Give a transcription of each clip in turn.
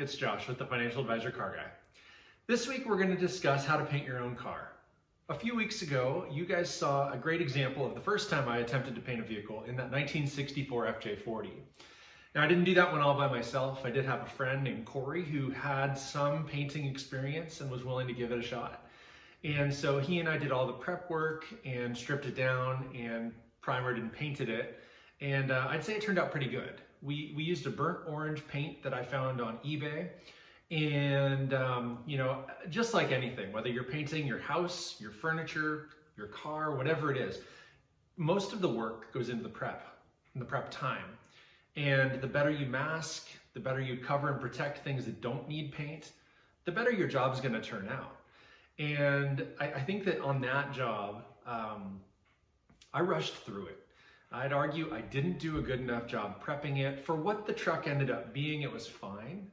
it's Josh with the Financial Advisor Car Guy. This week we're going to discuss how to paint your own car. A few weeks ago, you guys saw a great example of the first time I attempted to paint a vehicle in that 1964 FJ40. Now I didn't do that one all by myself. I did have a friend named Corey who had some painting experience and was willing to give it a shot. And so he and I did all the prep work and stripped it down and primered and painted it. And I'd say it turned out pretty good. We used a burnt orange paint that I found on eBay. And, just like anything, whether you're painting your house, your furniture, your car, whatever it is, most of the work goes into the prep time. And the better you mask, the better you cover and protect things that don't need paint, the better your job's going to turn out. And I think that on that job, I rushed through it. I'd argue I didn't do a good enough job prepping it. For what the truck ended up being, it was fine.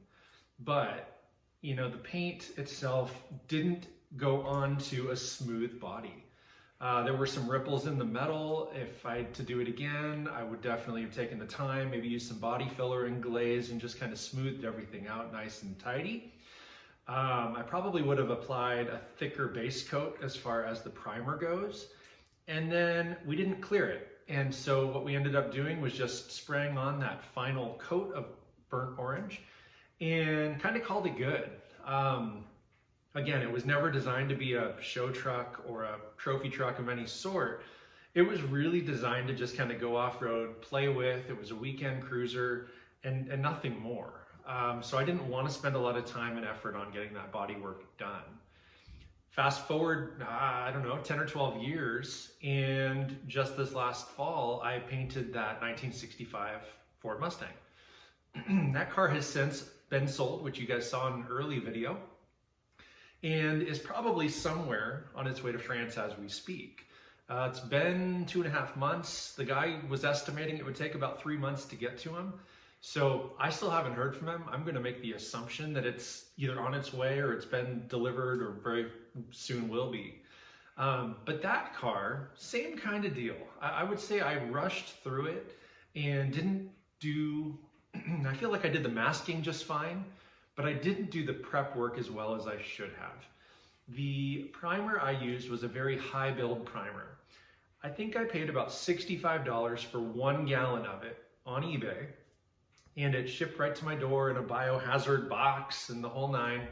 But, the paint itself didn't go onto a smooth body. There were some ripples in the metal. If I had to do it again, I would definitely have taken the time, maybe use some body filler and glaze and just kind of smoothed everything out nice and tidy. I probably would have applied a thicker base coat as far as the primer goes. And then we didn't clear it. And so what we ended up doing was just spraying on that final coat of burnt orange and kind of called it good. Again, it was never designed to be a show truck or a trophy truck of any sort. It was really designed to just kind of go off-road, play with. It was a weekend cruiser and nothing more. So I didn't want to spend a lot of time and effort on getting that body work done. Fast forward, 10 or 12 years, and just this last fall, I painted that 1965 Ford Mustang. That car has since been sold, which you guys saw in an early video, and is probably somewhere on its way to France as we speak. It's been 2.5 months. The guy was estimating it would take about 3 months to get to him. So I still haven't heard from him. I'm going to make the assumption that it's either on its way or it's been delivered or very soon will be. But that car, same kind of deal. I would say I rushed through it and didn't do, I feel like I did the masking just fine, but I didn't do the prep work as well as I should have. The primer I used was a very high build primer. I think I paid about $65 for 1 gallon of it on eBay. And it shipped right to my door in a biohazard box and the whole nine.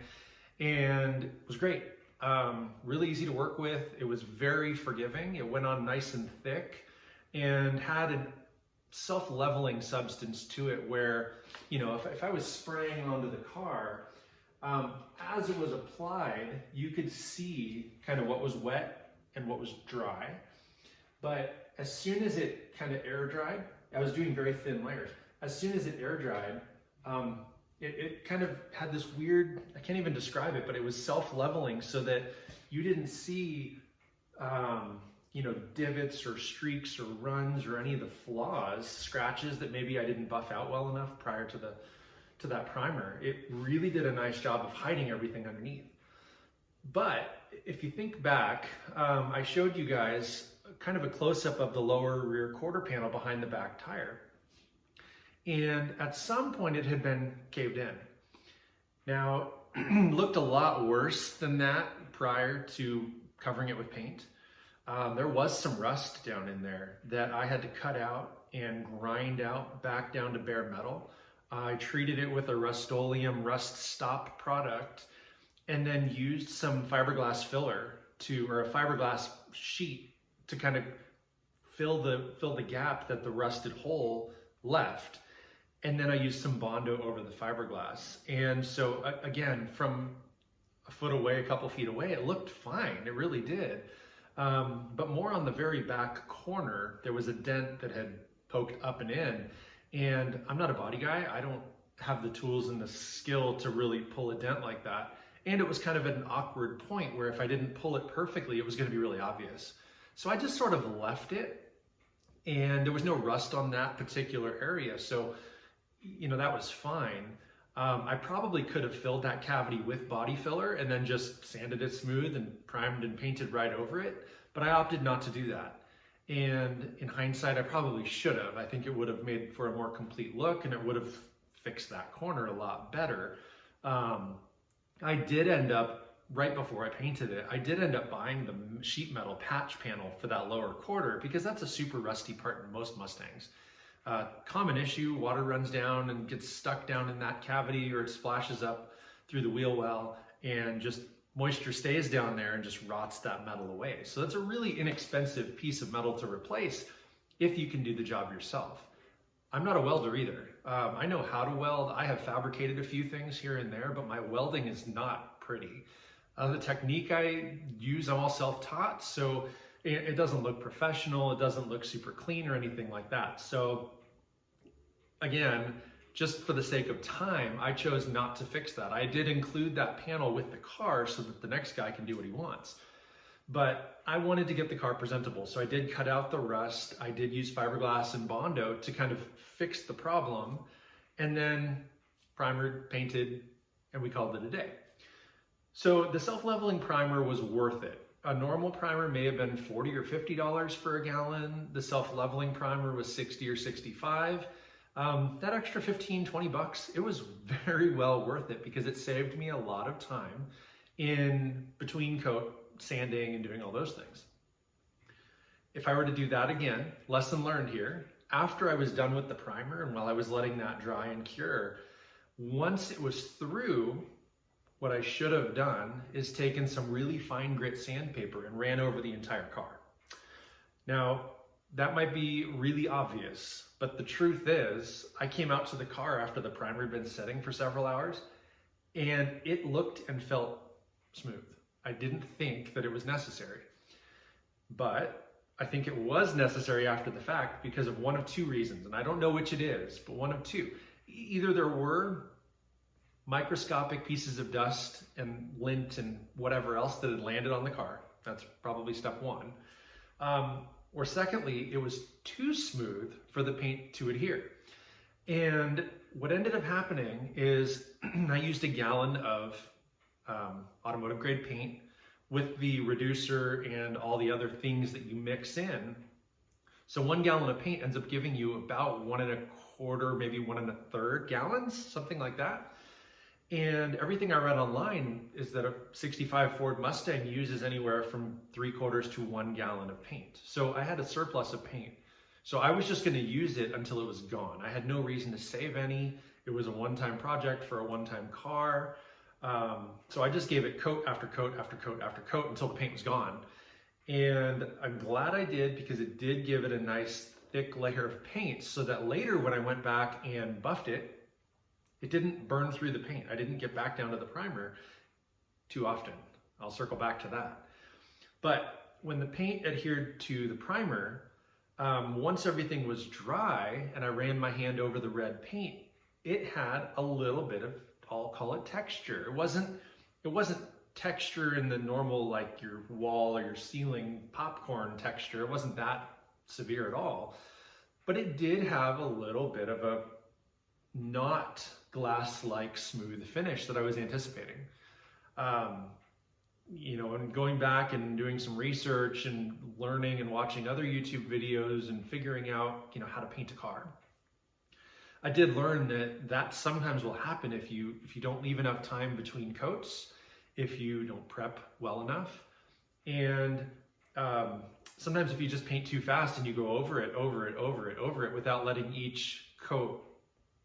And it was great. Really easy to work with. It was very forgiving. It went on nice and thick and had a self-leveling substance to it where, if I was spraying onto the car, as it was applied, you could see kind of what was wet and what was dry. But as soon as it kind of air dried, I was doing very thin layers. As soon as it air dried, it kind of had this weird, I can't even describe it, but it was self-leveling so that you didn't see, divots or streaks or runs or any of the flaws, scratches that maybe I didn't buff out well enough prior to that primer. It really did a nice job of hiding everything underneath. But if you think back, I showed you guys kind of a close-up of the lower rear quarter panel behind the back tire. And at some point it had been caved in. Now, looked a lot worse than that prior to covering it with paint. There was some rust down in there that I had to cut out and grind out back down to bare metal. I treated it with a Rust-Oleum Rust Stop product and then used some fiberglass filler or a fiberglass sheet to kind of fill the gap that the rusted hole left. And then I used some Bondo over the fiberglass. And so again, from a foot away, a couple feet away, it looked fine. It really did. But more on the very back corner, there was a dent that had poked up and in. And I'm not a body guy. I don't have the tools and the skill to really pull a dent like that. And it was kind of at an awkward point where if I didn't pull it perfectly, it was going to be really obvious. So I just sort of left it, and there was no rust on that particular area. So that was fine. I probably could have filled that cavity with body filler and then just sanded it smooth and primed and painted right over it, but I opted not to do that. And in hindsight, I probably should have. I think it would have made for a more complete look and it would have fixed that corner a lot better. I did end up, right before I painted it, I did end up buying the sheet metal patch panel for that lower quarter because that's a super rusty part in most Mustangs. Common issue, water runs down and gets stuck down in that cavity, or it splashes up through the wheel well, and just moisture stays down there and just rots that metal away. So that's a really inexpensive piece of metal to replace if you can do the job yourself. I'm not a welder either. I know how to weld. I have fabricated a few things here and there, but my welding is not pretty. The technique I use, I'm all self-taught, so it doesn't look professional. It doesn't look super clean or anything like that. So again, just for the sake of time, I chose not to fix that. I did include that panel with the car so that the next guy can do what he wants. But I wanted to get the car presentable, so I did cut out the rust. I did use fiberglass and Bondo to kind of fix the problem, and then primered, painted, and we called it a day. So the self-leveling primer was worth it. A normal primer may have been $40 or $50 for a gallon. The self-leveling primer was $60 or $65. That extra 15, 20 bucks, it was very well worth it because it saved me a lot of time in between coat sanding and doing all those things. If I were to do that again, lesson learned here, after I was done with the primer and while I was letting that dry and cure, once it was through, what I should have done is taken some really fine grit sandpaper and ran over the entire car. Now, that might be really obvious, but the truth is, I came out to the car after the primer had been setting for several hours, and it looked and felt smooth. I didn't think that it was necessary, but I think it was necessary after the fact because of one of two reasons, and I don't know which it is, but one of two. Either there were microscopic pieces of dust and lint and whatever else that had landed on the car. That's probably step one. Or secondly, it was too smooth for the paint to adhere. And what ended up happening is I used a gallon of automotive grade paint with the reducer and all the other things that you mix in. So 1 gallon of paint ends up giving you about 1 1/4, maybe 1 1/3 gallons, something like that. And everything I read online is that a 65 Ford Mustang uses anywhere from 3/4 to 1 gallon of paint. So I had a surplus of paint. So I was just gonna use it until it was gone. I had no reason to save any. It was a one-time project for a one-time car. So I just gave it coat after coat after coat after coat until the paint was gone. And I'm glad I did because it did give it a nice thick layer of paint so that later when I went back and buffed it, it didn't burn through the paint. I didn't get back down to the primer too often. I'll circle back to that. But when the paint adhered to the primer, once everything was dry and I ran my hand over the red paint, it had a little bit of, I'll call it texture. It wasn't texture in the normal, like your wall or your ceiling popcorn texture. It wasn't that severe at all, but it did have a little bit of a not glass-like smooth finish that I was anticipating. And going back and doing some research and learning and watching other YouTube videos and figuring out, how to paint a car. I did learn that sometimes will happen if you don't leave enough time between coats, if you don't prep well enough, and sometimes if you just paint too fast and you go over it without letting each coat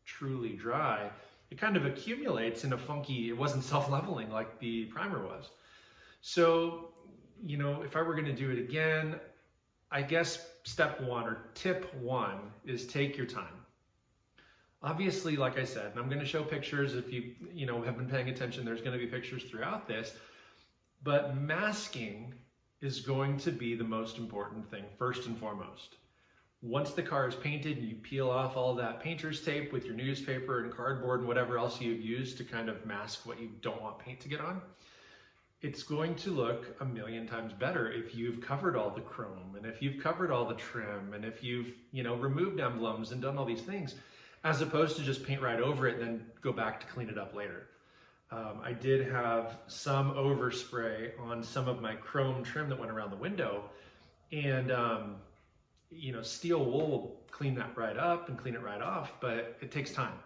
truly dry, it kind of accumulates in a funky, it wasn't self-leveling like the primer was. So, if I were going to do it again, I guess step one or tip one is take your time. Obviously, like I said, and I'm going to show pictures if you have been paying attention, there's going to be pictures throughout this, but masking is going to be the most important thing, first and foremost. Once the car is painted, you peel off all that painter's tape with your newspaper and cardboard and whatever else you've used to kind of mask what you don't want paint to get on. It's going to look a million times better if you've covered all the chrome and if you've covered all the trim and if you've, removed emblems and done all these things, as opposed to just paint right over it and then go back to clean it up later. I did have some overspray on some of my chrome trim that went around the window, and steel wool will clean that right up and clean it right off, but it takes time.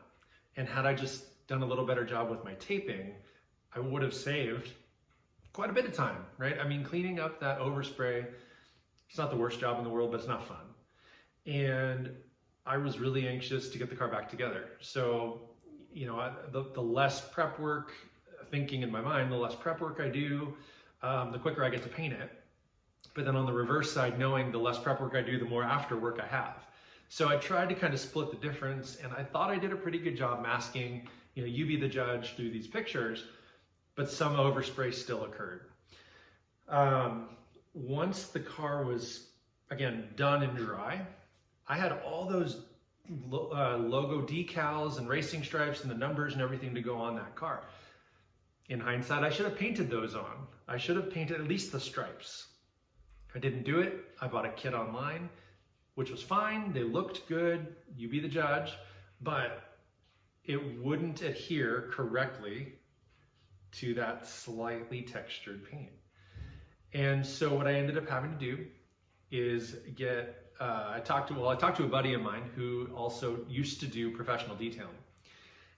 And had I just done a little better job with my taping, I would have saved quite a bit of time, right? I mean, cleaning up that overspray, it's not the worst job in the world, but it's not fun. And I was really anxious to get the car back together. So, the less prep work, thinking in my mind, the less prep work I do, the quicker I get to paint it. But then on the reverse side, knowing the less prep work I do, the more after work I have. So I tried to kind of split the difference, and I thought I did a pretty good job masking, you be the judge through these pictures, but some overspray still occurred. Once the car was, again, done and dry, I had all those logo decals and racing stripes and the numbers and everything to go on that car. In hindsight, I should have painted those on. I should have painted at least the stripes. I didn't do it. I bought a kit online, which was fine. They looked good. You be the judge, but it wouldn't adhere correctly to that slightly textured paint. And so what I ended up having to do is I talked to a buddy of mine who also used to do professional detailing.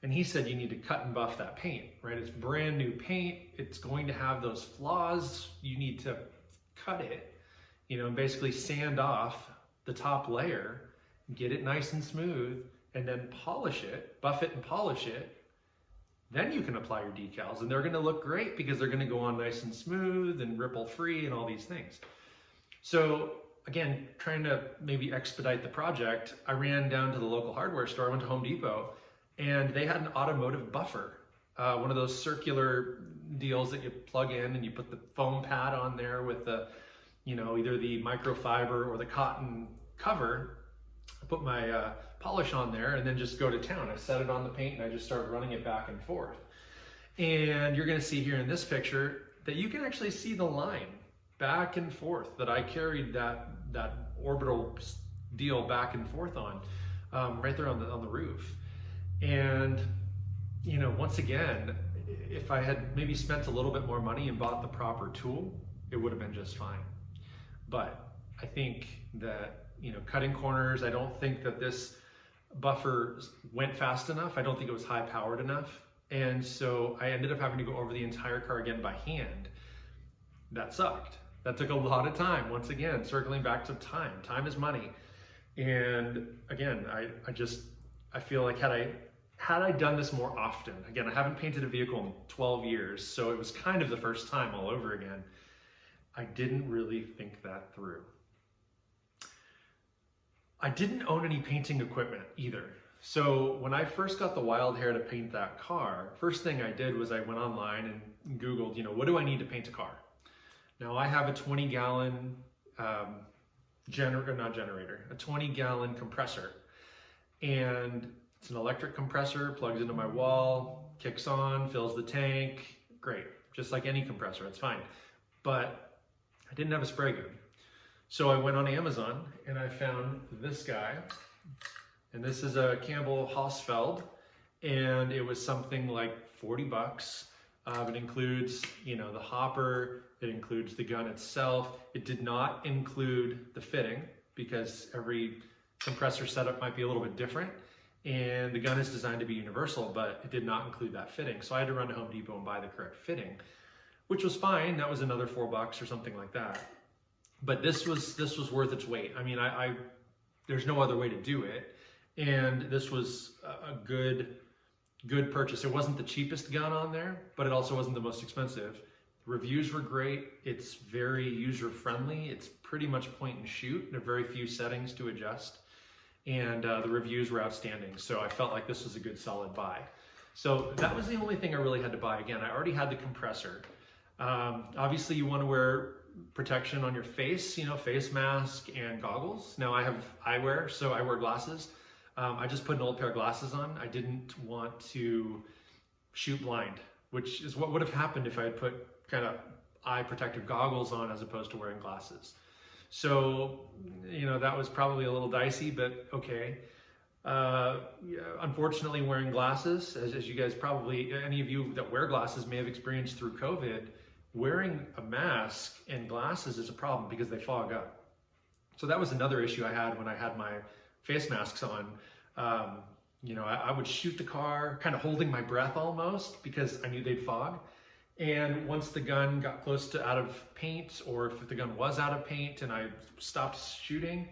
And he said, you need to cut and buff that paint, right? It's brand new paint. It's going to have those flaws. You need to cut it, and basically sand off the top layer, get it nice and smooth, and then polish it, buff it and polish it. Then you can apply your decals, and they're going to look great because they're going to go on nice and smooth and ripple free and all these things. So again, trying to maybe expedite the project, I ran down to the local hardware store. I went to Home Depot, and they had an automotive buffer, one of those circular deals that you plug in and you put the foam pad on there with the, either the microfiber or the cotton cover. I put my polish on there and then just go to town. I set it on the paint and I just start running it back and forth. And you're gonna see here in this picture that you can actually see the line back and forth that I carried that orbital deal back and forth on, right there on the roof. And, once again, if I had maybe spent a little bit more money and bought the proper tool, it would have been just fine. But I think that, cutting corners, I don't think that this buffer went fast enough. I don't think it was high powered enough. And so I ended up having to go over the entire car again by hand. That sucked. That took a lot of time. Once again, circling back to time. Time is money. And again, I feel like had I done this more often, again, I haven't painted a vehicle in 12 years, so it was kind of the first time all over again. I didn't really think that through. I didn't own any painting equipment either. So when I first got the wild hair to paint that car, first thing I did was I went online and Googled, what do I need to paint a car? Now I have a 20-gallon a 20-gallon compressor. And it's an electric compressor, plugs into my wall, kicks on, fills the tank, great. Just like any compressor, it's fine. But I didn't have a spray gun. So I went on Amazon and I found this guy. And this is a Campbell Hausfeld. And it was something like 40 bucks. It includes, the hopper, it includes the gun itself. It did not include the fitting because every compressor setup might be a little bit different, and the gun is designed to be universal, but it did not include that fitting. So I had to run to Home Depot and buy the correct fitting, which was fine. That was another $4 or something like that. But this was worth its weight. I mean, there's no other way to do it, and this was a good purchase. It wasn't the cheapest gun on there, but it also wasn't the most expensive. The reviews were great. It's very user-friendly. It's pretty much point and shoot. There are very few settings to adjust. And the reviews were outstanding. So I felt like this was a good solid buy. So that was the only thing I really had to buy. Again, I already had the compressor. Obviously you want to wear protection on your face, face mask and goggles. Now I have eyewear, so I wear glasses. I just put an old pair of glasses on. I didn't want to shoot blind, which is what would have happened if I had put kind of eye protective goggles on as opposed to wearing glasses. So, that was probably a little dicey, but okay. Unfortunately, wearing glasses, as you guys probably, any of you that wear glasses may have experienced through COVID, wearing a mask and glasses is a problem because they fog up. So that was another issue I had when I had my face masks on. I would shoot the car kind of holding my breath almost because I knew they'd fog. And once the gun got close to out of paint, or if the gun was out of paint and I stopped shooting,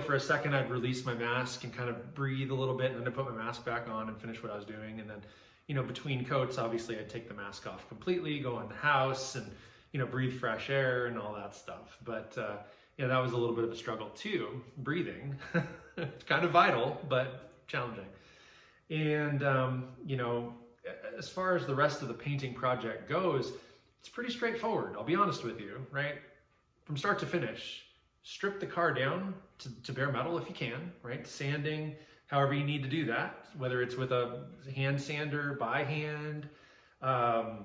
for a second I'd release my mask and kind of breathe a little bit, and then I'd put my mask back on and finish what I was doing. And then, between coats, obviously I'd take the mask off completely, go in the house and, breathe fresh air and all that stuff. But, that was a little bit of a struggle too, breathing. It's kind of vital, but challenging. And, as far as the rest of the painting project goes, it's pretty straightforward. I'll be honest with you, right? From start to finish, strip the car down to bare metal if you can, right? Sanding, however you need to do that, whether it's with a hand sander, by hand, then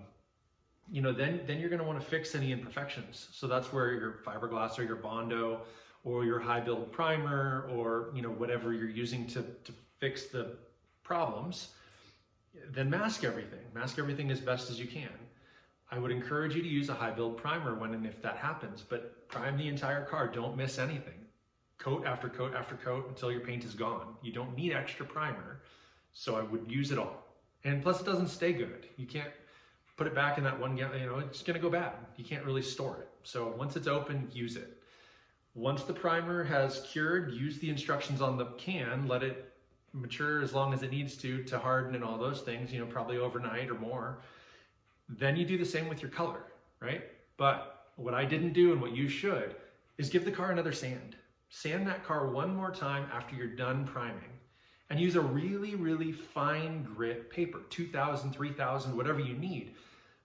you're going to want to fix any imperfections. So that's where your fiberglass or your Bondo or your high build primer or, whatever you're using to fix the problems, then mask everything. Mask everything as best as you can. I would encourage you to use a high build primer when and if that happens, but prime the entire car. Don't miss anything. Coat after coat after coat until your paint is gone. You don't need extra primer, so I would use it all. And plus it doesn't stay good. You can't put it back in that one gallon, it's gonna go bad. You can't really store it. So once it's open, use it. Once the primer has cured, use the instructions on the can, let it mature as long as it needs to harden and all those things, probably overnight or more. Then you do the same with your color, right? But what I didn't do and what you should is give the car another sand. Sand that car one more time after you're done priming, and use a really, really fine grit paper, 2000, 3000, whatever you need.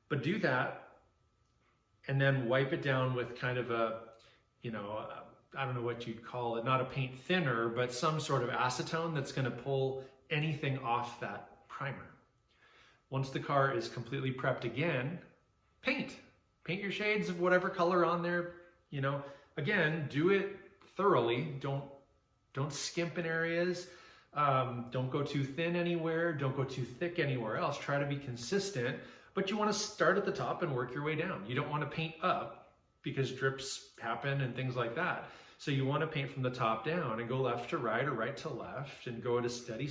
But do that and then wipe it down with kind of a, I don't know what you'd call it, not a paint thinner, but some sort of acetone that's going to pull anything off that primer. Once the car is completely prepped again, paint your shades of whatever color on there. Again, do it thoroughly. Don't skimp in areas. Don't go too thin anywhere. Don't go too thick anywhere else. Try to be consistent, but you want to start at the top and work your way down. You don't want to paint up because drips happen and things like that. So you want to paint from the top down and go left to right or right to left and go at a steady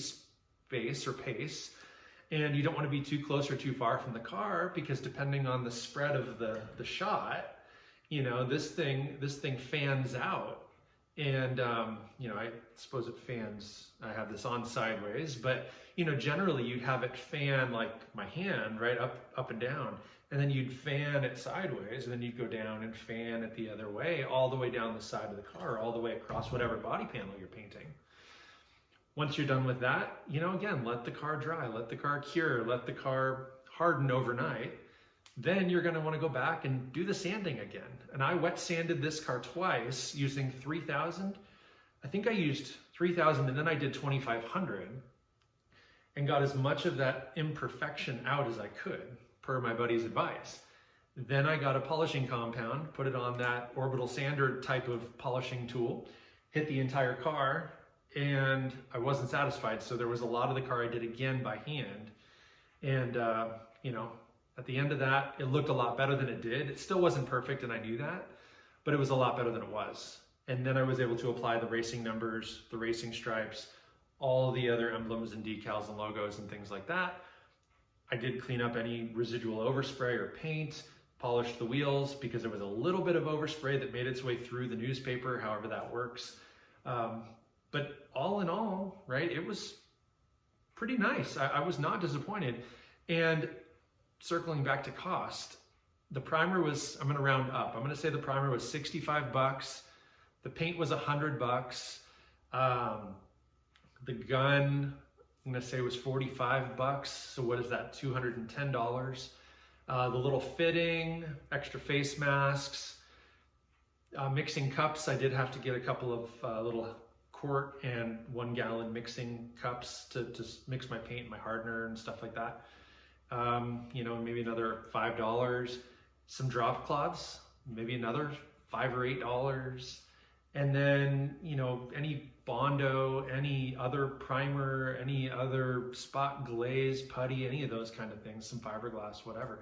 pace. And you don't want to be too close or too far from the car because depending on the spread of the shot, this thing fans out. And, I suppose it fans, I have this on sideways, but, generally you'd have it fan like my hand, right, up and down. And then you'd fan it sideways, and then you'd go down and fan it the other way, all the way down the side of the car, all the way across whatever body panel you're painting. Once you're done with that, again, let the car dry, let the car cure, let the car harden overnight. Then you're going to want to go back and do the sanding again. And I wet sanded this car twice using 3000. I think I used 3000 and then I did 2500 and got as much of that imperfection out as I could, per my buddy's advice. Then I got a polishing compound, put it on that orbital sander type of polishing tool, hit the entire car, and I wasn't satisfied. So there was a lot of the car I did again by hand. And, at the end of that, it looked a lot better than it did. It still wasn't perfect, and I knew that, but it was a lot better than it was. And then I was able to apply the racing numbers, the racing stripes, all the other emblems and decals and logos and things like that. I did clean up any residual overspray or paint, polished the wheels because there was a little bit of overspray that made its way through the newspaper, however that works. But all in all, right, it was pretty nice. I was not disappointed. And circling back to cost, the primer was, I'm going to round up. I'm going to say the primer was $65. The paint was $100. The gun, I'm going to say was $45. So what is that? $210. The little fitting, extra face masks, mixing cups. I did have to get a couple of little quart and 1 gallon mixing cups to mix my paint, my hardener and stuff like that. Maybe another $5, some drop cloths, maybe another $5 or $8. And then, any Bondo, any other primer, any other spot glaze, putty, any of those kind of things, some fiberglass, whatever.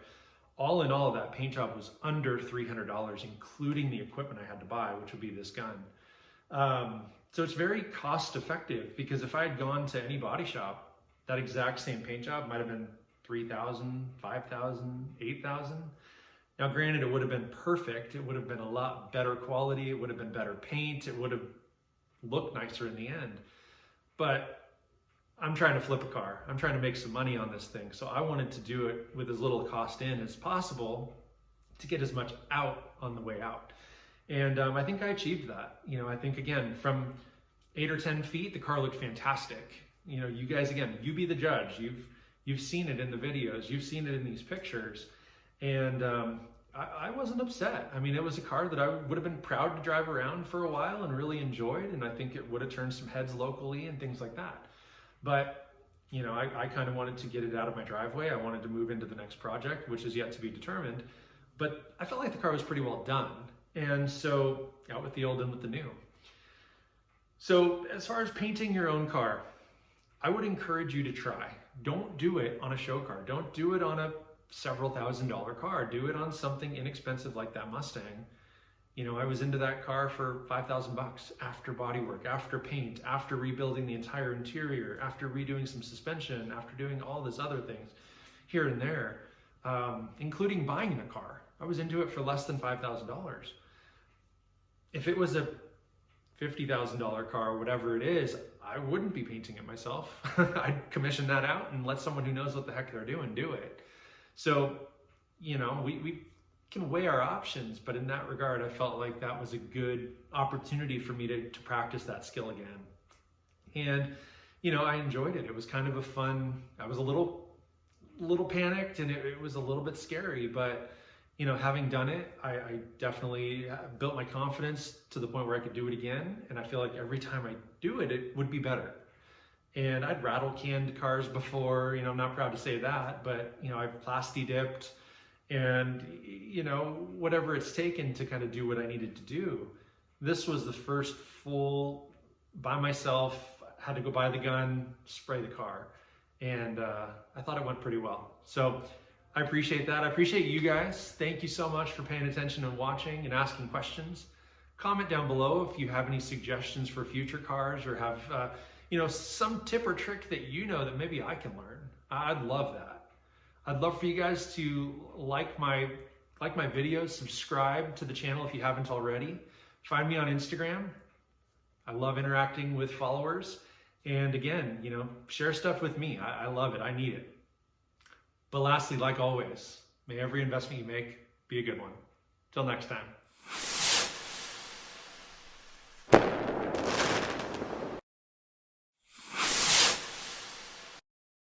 All in all, that paint job was under $300, including the equipment I had to buy, which would be this gun. So it's very cost effective, because if I had gone to any body shop, that exact same paint job might have been $3,000, $5,000, $8,000. Now granted, it would have been perfect. It would have been a lot better quality. It would have been better paint. It would have looked nicer in the end. But I'm trying to flip a car. I'm trying to make some money on this thing. So I wanted to do it with as little cost in as possible to get as much out on the way out. And I think I achieved that. You know, I think, again, from 8 or 10 feet, the car looked fantastic. You know, you guys, again, you be the judge. You've seen it in the videos. You've seen it in these pictures. And I wasn't upset. I mean, it was a car that I would have been proud to drive around for a while and really enjoyed. And I think it would have turned some heads locally and things like that. But, you know, I kind of wanted to get it out of my driveway. I wanted to move into the next project, which is yet to be determined. But I felt like the car was pretty well done. And so out with the old, in with the new. So as far as painting your own car, I would encourage you to try. Don't do it on a show car. Don't do it on a several $1,000 car. Do it on something inexpensive like that Mustang. You know, I was into that car for $5,000 after bodywork, after paint, after rebuilding the entire interior, after redoing some suspension, after doing all these other things here and there, including buying the car. I was into it for less than $5,000. If it was a $50,000 car, whatever it is, I wouldn't be painting it myself. I'd commission that out and let someone who knows what the heck they're doing do it. So, you know, we can weigh our options, but in that regard, I felt like that was a good opportunity for me to practice that skill again. And, you know, I enjoyed it. It was kind of a fun, I was a little panicked, and it was a little bit scary, but, you know, having done it, I definitely built my confidence to the point where I could do it again. And I feel like every time I do it, it would be better. And I'd rattle canned cars before, you know, I'm not proud to say that, but, you know, I've plasti dipped and, you know, whatever it's taken to kind of do what I needed to do. This was the first full, by myself, had to go buy the gun, spray the car. And I thought it went pretty well. So I appreciate that. I appreciate you guys. Thank you so much for paying attention and watching and asking questions. Comment down below if you have any suggestions for future cars, or have, you know, some tip or trick that you know that maybe I can learn. I'd love that. I'd love for you guys to like my videos, subscribe to the channel if you haven't already. Find me on Instagram. I love interacting with followers. And again, you know, share stuff with me. I love it. I need it. But lastly, like always, may every investment you make be a good one. Till next time.